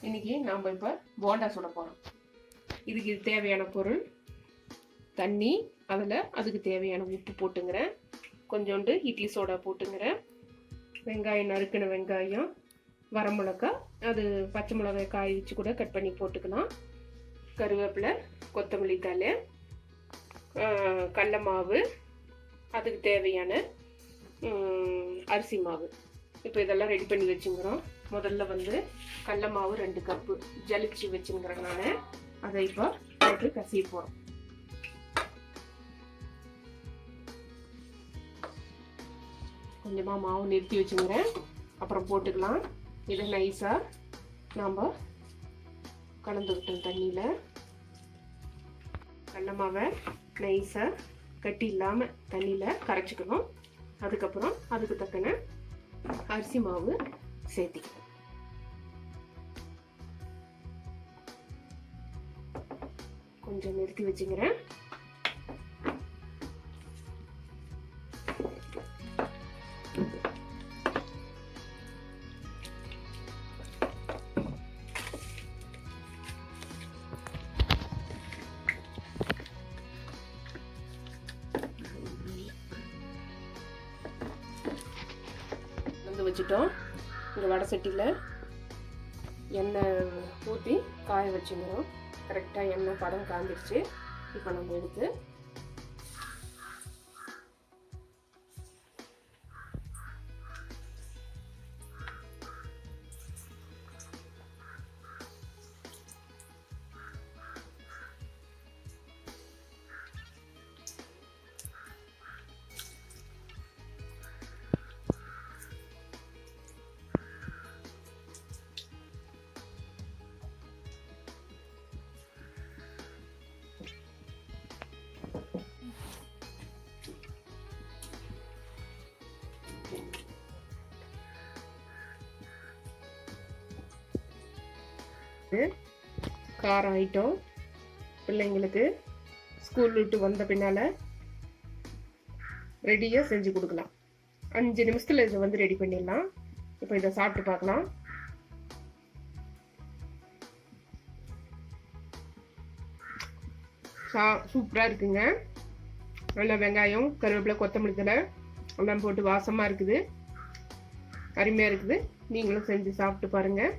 இன்னைக்கு நாம் இப்போ போண்டா சுட போகிறோம். இதுக்கு தேவையான பொருள் தண்ணி, அதில் அதுக்கு தேவையான உப்பு போட்டுங்கிறேன், கொஞ்சோண்டு இட்லி சோடா போட்டுங்கிறேன், வெங்காயம் நறுக்கின வெங்காயம், வரமிளகாய், அது பச்சை மிளகாய் காய் வச்சு கூட கட் பண்ணி போட்டுக்கலாம், கருவேப்பிலை, கொத்தமல்லி தழை, கடல மாவு, அதுக்கு தேவையான அரிசி மாவு. இப்போ இதெல்லாம் ரெடி பண்ணி வச்சுங்கிறோம். முதல்ல வந்து கடல மாவு 2 கப்பு ஜலிச்சு வச்சுங்கிறேன் நான். அதை இப்போ போட்டு கசிய போகிறோம். கொஞ்சமாக மாவு நிறுத்தி வச்சுங்கிறேன், அப்புறம் போட்டுக்கலாம். இதை நைஸாக நாம் கலந்துக்கிட்டோம் தண்ணியில். கடல மாவை நைஸாக கட்டி இல்லாமல் தண்ணியில் கரைச்சிக்கணும். அதுக்கப்புறம் அதுக்கு தக்கன அரிசி மாவு சேர்த்திக்கணும். கொஞ்சம் நிறுத்தி வச்சுக்கிறேன். வச்சுட்டோம். இந்த வடை சட்டியில் எண்ணெய் ஊற்றி காய வச்சுக்கிறோம். கரெக்டாக எண்ணெய் படம் காய்ஞ்சிருச்சு. இப்போ நம்ம எடுத்து காரம் ஐட்டம் பிள்ளைங்களுக்கு ஸ்கூல் விட்டு வந்த பின்னால் ரெடியாக செஞ்சு கொடுக்கலாம். 5 நிமிஷத்தில் இதை வந்து ரெடி பண்ணிடலாம். இப்போ இதை சாப்பிட்டு பார்க்கலாம். சூப்பராக இருக்குங்க. நல்லா வெங்காயம், கருவேப்பிலை, கொத்தமல்லி தழை எல்லாம் போட்டு வாசமாக இருக்குது, அருமையாக இருக்குது. நீங்களும் செஞ்சு சாப்பிட்டு பாருங்கள்.